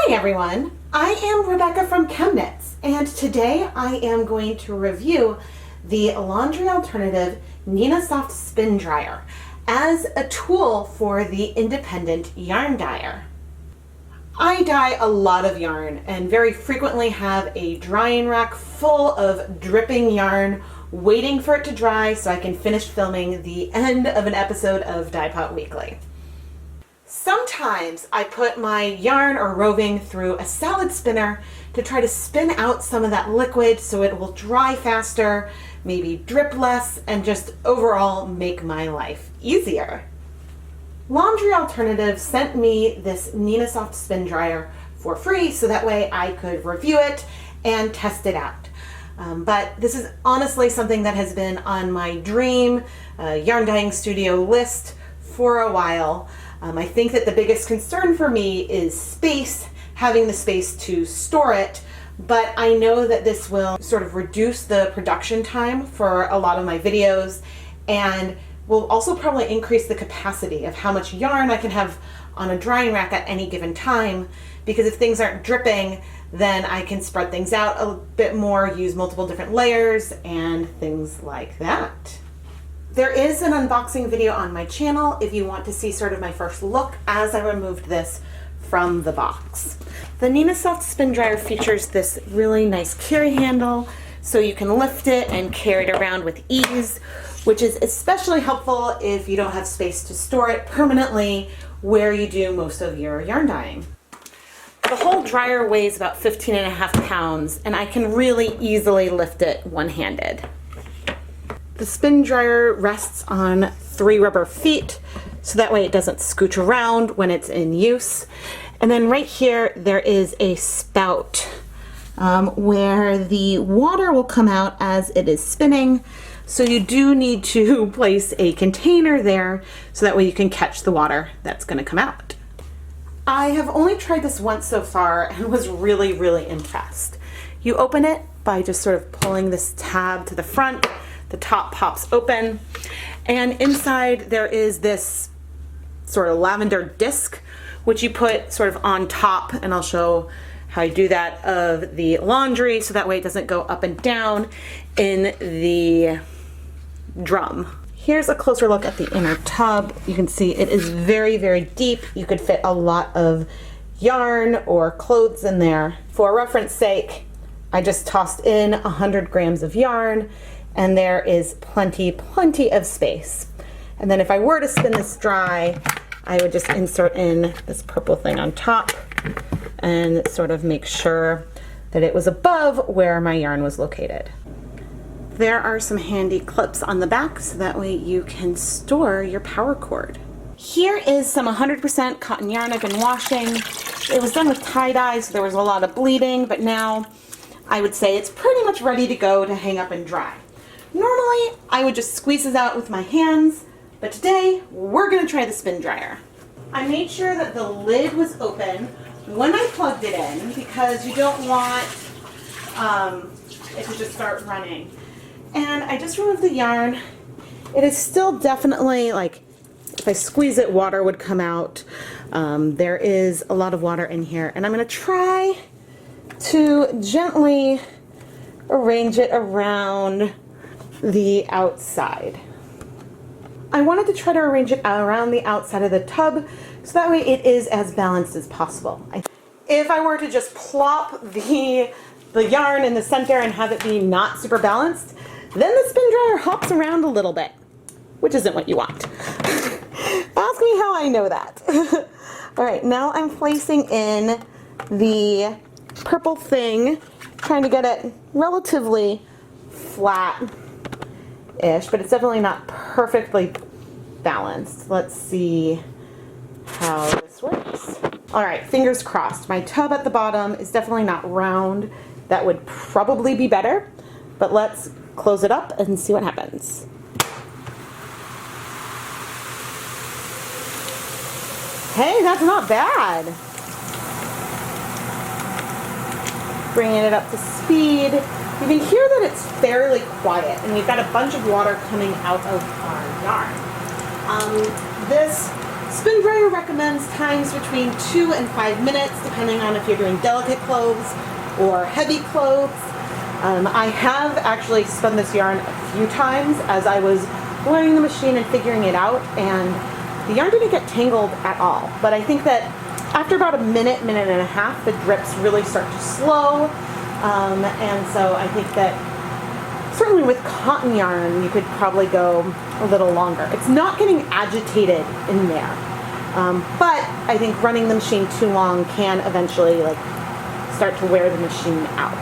Hi everyone, I am Rebecca from ChemKnits, and today I am going to review the laundry alternative Nina Soft Spin Dryer as a tool for the independent yarn dyer. I dye a lot of yarn and very frequently have a drying rack full of dripping yarn waiting for it to dry so I can finish filming the end of an episode of Dyepot Weekly. Sometimes I put my yarn or roving through a salad spinner to try to spin out some of that liquid so it will dry faster, maybe drip less, and just overall make my life easier. Laundry Alternative sent me this Nina Soft Spin Dryer for free so that way I could review it and test it out. But this is honestly something that has been on my dream yarn dyeing studio list for a while. I think that the biggest concern for me is space, having the space to store it, but I know that this will sort of reduce the production time for a lot of my videos and will also probably increase the capacity of how much yarn I can have on a drying rack at any given time, because if things aren't dripping, then I can spread things out a bit more, use multiple different layers, and things like that. There is an unboxing video on my channel if you want to see sort of my first look as I removed this from the box. The Nina Soft Spin Dryer features this really nice carry handle so you can lift it and carry it around with ease, which is especially helpful if you don't have space to store it permanently where you do most of your yarn dyeing. The whole dryer weighs about 15.5 pounds and I can really easily lift it one-handed. The spin dryer rests on 3 rubber feet, so that way it doesn't scooch around when it's in use. And then right here, there is a spout where the water will come out as it is spinning. So you do need to place a container there so that way you can catch the water that's going to come out. I have only tried this once so far and was really, really impressed. You open it by just sort of pulling this tab to the front. The top pops open, and inside there is this sort of lavender disc, which you put sort of on top, and I'll show how you do that, of the laundry, so that way it doesn't go up and down in the drum. Here's a closer look at the inner tub. You can see it is very, very deep. You could fit a lot of yarn or clothes in there. For reference sake, I just tossed in 100 grams of yarn, and there is plenty of space. And then if I were to spin this dry, I would just insert in this purple thing on top and sort of make sure that it was above where my yarn was located. There are some handy clips on the back so that way you can store your power cord. Here is some 100% cotton yarn I've been washing. It was done with tie-dye, so there was a lot of bleeding, but now I would say it's pretty much ready to go to hang up and dry. Normally, I would just squeeze this out with my hands, but today, we're gonna try the spin dryer. I made sure that the lid was open when I plugged it in because you don't want it to just start running. And I just removed the yarn. It is still definitely, like, if I squeeze it, water would come out. There is a lot of water in here, and I'm gonna try to gently arrange it around the outside. I wanted to try to arrange it around the outside of the tub so that way it is as balanced as possible. If I were to just plop the yarn in the center and have it be not super balanced, then the spin dryer hops around a little bit, which isn't what you want. Ask me how I know that. All right, now I'm placing in the purple thing, trying to get it relatively flat-ish, but it's definitely not perfectly balanced. Let's see how this works. All right, fingers crossed. My tub at the bottom is definitely not round. That would probably be better, but let's close it up and see what happens. Hey, that's not bad. Bringing it up to speed. You can hear that it's fairly quiet, and we've got a bunch of water coming out of our yarn. This Spin dryer recommends times between 2 and 5 minutes, depending on if you're doing delicate clothes or heavy clothes. I have actually spun this yarn a few times as I was learning the machine and figuring it out, and the yarn didn't get tangled at all. But I think that after about a minute, minute and a half, the drips really start to slow. And so I think that certainly with cotton yarn, you could probably go a little longer. It's not getting agitated in there. But I think running the machine too long can eventually start to wear the machine out.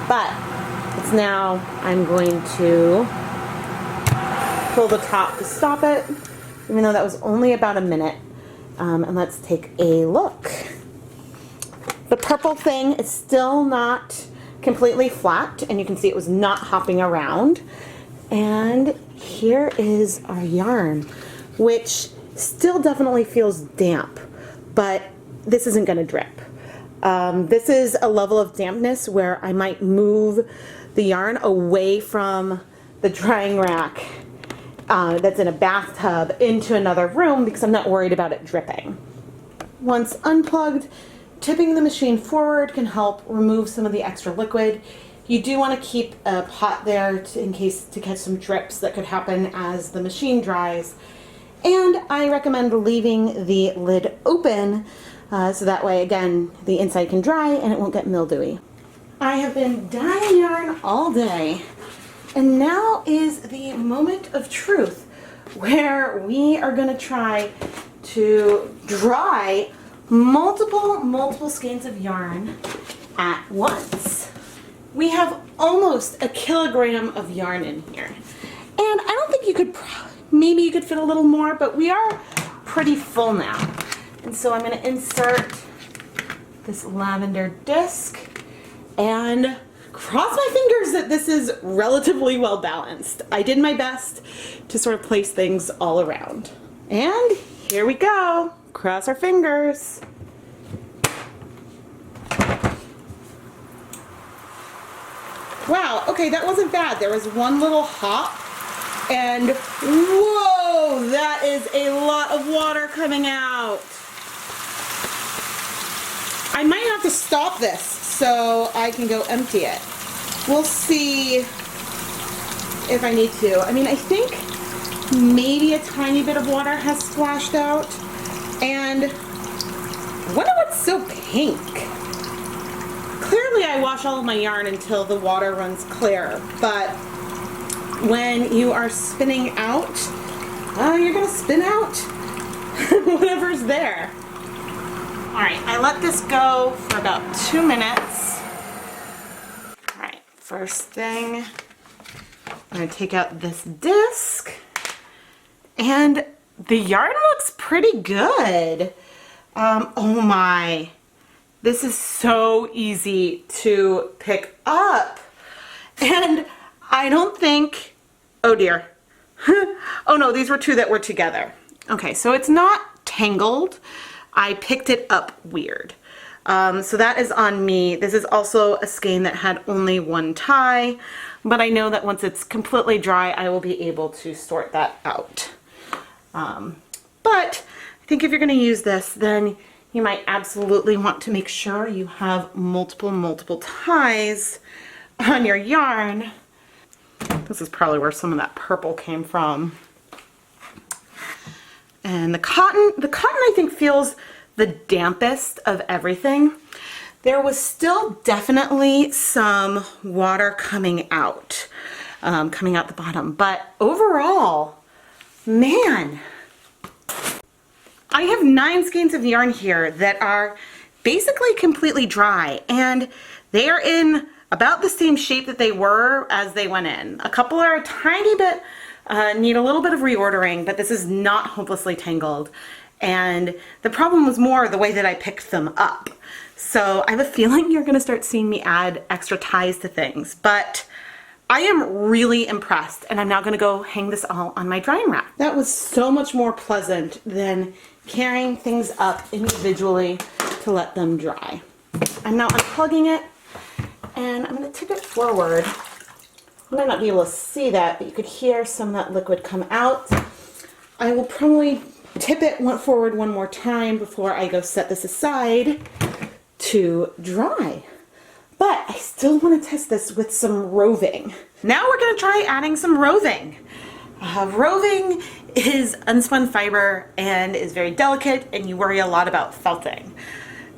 But it's now, I'm going to pull the top to stop it, even though that was only about a minute. And let's take a look. The purple thing is still not completely flat, and you can see it was not hopping around. And here is our yarn, which still definitely feels damp, but this isn't going to drip. This is a level of dampness where I might move the yarn away from the drying rack that's in a bathtub into another room because I'm not worried about it dripping. Once unplugged, tipping the machine forward can help remove some of the extra liquid. You do want to keep a pot there in case to catch some drips that could happen as the machine dries. And I recommend leaving the lid open so that way, again, the inside can dry and it won't get mildewy. I have been dyeing yarn all day, and now is the moment of truth where we are going to try to dry multiple skeins of yarn at once. We have almost a kilogram of yarn in here, and I don't think you could, maybe you could fit a little more, but we are pretty full now. And so I'm going to insert this lavender disc and cross my fingers that this is relatively well balanced. I did my best to sort of place things all around. And here we go. Cross our fingers. Wow, okay, that wasn't bad. There was one little hop, and whoa, that is a lot of water coming out. I might have to stop this so I can go empty it. We'll see if I need to. I mean, I think maybe a tiny bit of water has splashed out. And I wonder what's so pink. Clearly I wash all of my yarn until the water runs clear, but when you are spinning out, you're gonna spin out whatever's there. All right, I let this go for about 2 minutes. All right, first thing, I'm gonna take out this disc, and the yarn looks pretty good. Oh my, this is so easy to pick up. And I don't think, oh dear. Oh no, these were two that were together. Okay, so it's not tangled. I picked it up weird. So that is on me. This is also a skein that had only one tie, but I know that once it's completely dry, I will be able to sort that out. But I think if you're going to use this, then you might absolutely want to make sure you have multiple ties on your yarn. This is probably where some of that purple came from. And the cotton I think feels the dampest of everything. There was still definitely some water coming out the bottom, but overall, man, I have 9 skeins of yarn here that are basically completely dry, and they are in about the same shape that they were as they went in. A couple are a tiny bit, need a little bit of reordering, but this is not hopelessly tangled. And the problem was more the way that I picked them up. So I have a feeling you're gonna start seeing me add extra ties to things, but I am really impressed, and I'm now gonna go hang this all on my drying rack. That was so much more pleasant than carrying things up individually to let them dry. I'm now unplugging it, and I'm gonna tip it forward. You might not be able to see that, but you could hear some of that liquid come out. I will probably tip it forward one more time before I go set this aside to dry. But I still want to test this with some roving. Now we're going to try adding some roving. Roving is unspun fiber and is very delicate, and you worry a lot about felting.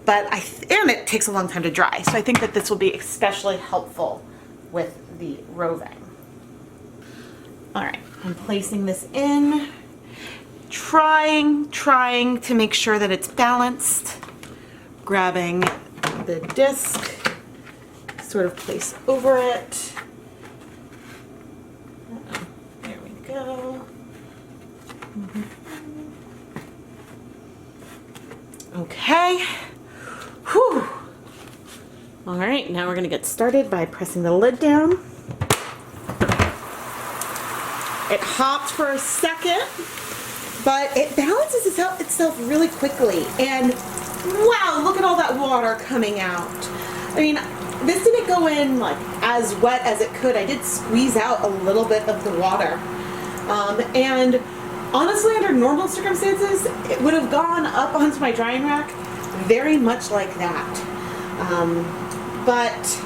And it takes a long time to dry, so I think that this will be especially helpful with the roving. All right, I'm placing this in, trying to make sure that it's balanced, grabbing the disc, sort of place over it. There we go. Okay. Whew. All right, now we're going to get started by pressing the lid down. It hopped for a second, but it balances itself really quickly. And wow, look at all that water coming out. I mean, this didn't go in like as wet as it could. I did squeeze out a little bit of the water. And honestly, under normal circumstances, it would have gone up onto my drying rack very much like that. But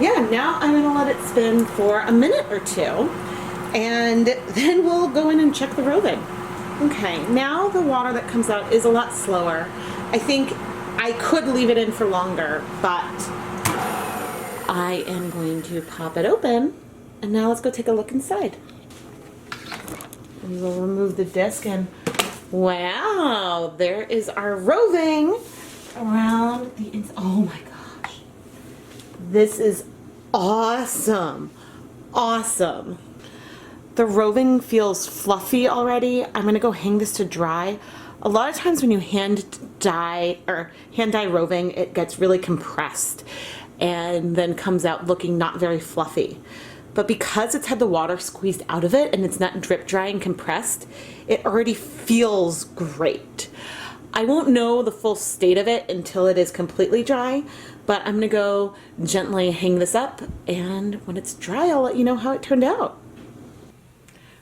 yeah, now I'm gonna let it spin for a minute or two, and then we'll go in and check the roving. Okay, now the water that comes out is a lot slower. I think I could leave it in for longer, but I am going to pop it open, and now let's go take a look inside. We will remove the disc, and wow, there is our roving around the inside. Oh my gosh. This is awesome. Awesome. The roving feels fluffy already. I'm gonna go hang this to dry. A lot of times when you hand dye roving, it gets really compressed and then comes out looking not very fluffy. But because it's had the water squeezed out of it and it's not drip dry and compressed, it already feels great. I won't know the full state of it until it is completely dry, but I'm gonna go gently hang this up, and when it's dry, I'll let you know how it turned out.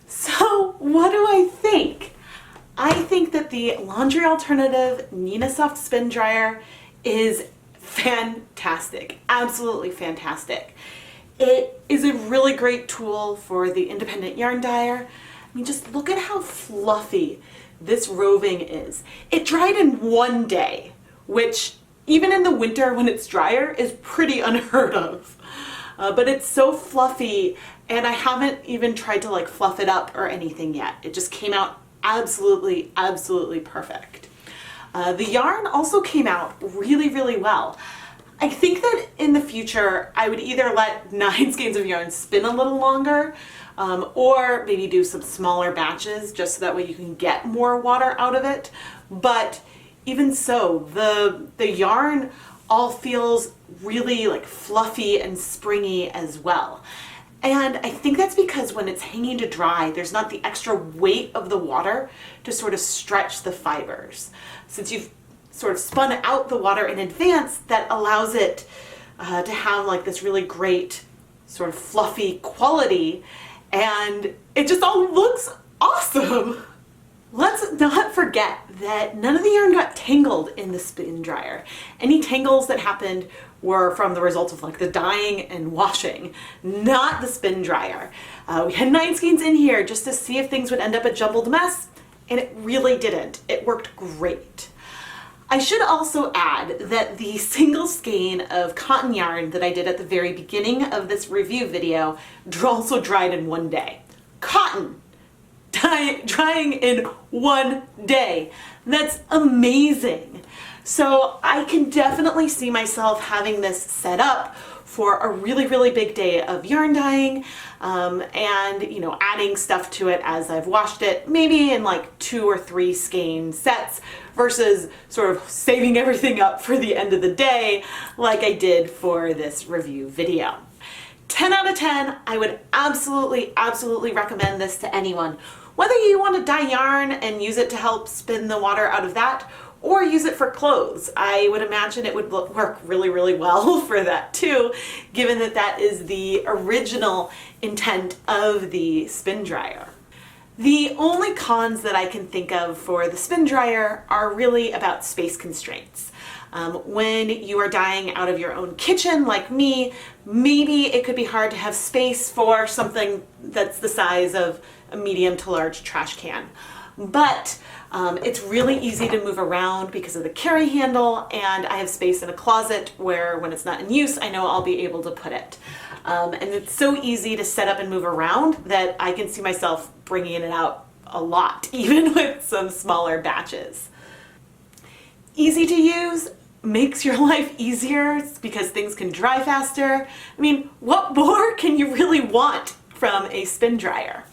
So what do I think? I think that the laundry alternative Nina Soft Spin Dryer is fantastic, absolutely fantastic. It is a really great tool for the independent yarn dyer. I mean, just look at how fluffy this roving is. It dried in one day, which even in the winter when it's drier is pretty unheard of. But it's so fluffy, and I haven't even tried to like fluff it up or anything yet. It just came out absolutely, absolutely perfect. The yarn also came out really, really well. I think that in the future, I would either let 9 skeins of yarn spin a little longer, or maybe do some smaller batches just so that way you can get more water out of it. But even so, the yarn all feels really like fluffy and springy as well. And I think that's because when it's hanging to dry, there's not the extra weight of the water to sort of stretch the fibers. Since you've sort of spun out the water in advance, that allows it to have like this really great sort of fluffy quality, and it just all looks awesome. Let's not forget that none of the yarn got tangled in the spin dryer. Any tangles that happened were from the result of like the dyeing and washing, not the spin dryer. We had 9 skeins in here just to see if things would end up a jumbled mess, and it really didn't. It worked great. I should also add that the single skein of cotton yarn that I did at the very beginning of this review video also dried in one day. Cotton drying in one day. That's amazing. So I can definitely see myself having this set up for a really, really big day of yarn dyeing, and you know, adding stuff to it as I've washed it, maybe in like 2 or 3 skein sets versus sort of saving everything up for the end of the day like I did for this review video. 10 out of 10, I would absolutely, absolutely recommend this to anyone. Whether you want to dye yarn and use it to help spin the water out of that, or use it for clothes. I would imagine it would work really, really well for that too, given that that is the original intent of the spin dryer. The only cons that I can think of for the spin dryer are really about space constraints. When you are dyeing out of your own kitchen like me, maybe it could be hard to have space for something that's the size of a medium to large trash can. But it's really easy to move around because of the carry handle, and I have space in a closet where when it's not in use, I know I'll be able to put it. And it's so easy to set up and move around that I can see myself bringing it out a lot, even with some smaller batches. Easy to use, makes your life easier because things can dry faster. I mean, what more can you really want from a spin dryer?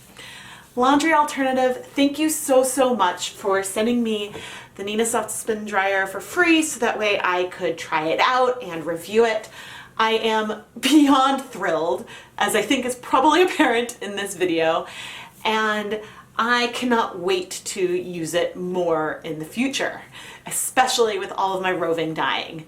Laundry Alternative, thank you so much for sending me the Nina Soft spin dryer for free so that way I could try it out and review it. I am beyond thrilled, as I think is probably apparent in this video, and I cannot wait to use it more in the future, especially with all of my roving dyeing.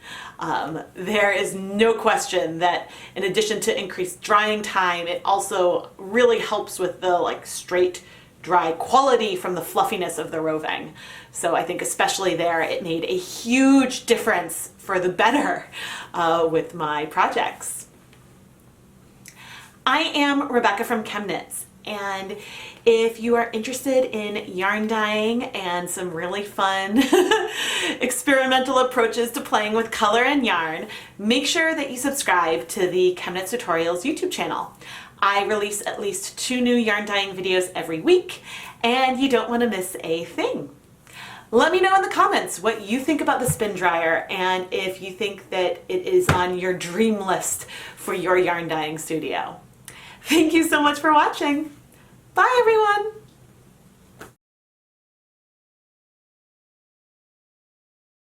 There is no question that in addition to increased drying time, it also really helps with the straight dry quality from the fluffiness of the roving. So I think especially there it made a huge difference for the better with my projects. I am Rebecca from ChemKnits, and if you are interested in yarn dyeing and some really fun experimental approaches to playing with color and yarn, make sure that you subscribe to the ChemKnits Tutorials YouTube channel. I release at least 2 new yarn dyeing videos every week, and you don't want to miss a thing. Let me know in the comments what you think about the spin dryer and if you think that it is on your dream list for your yarn dyeing studio. Thank you so much for watching. Bye everyone!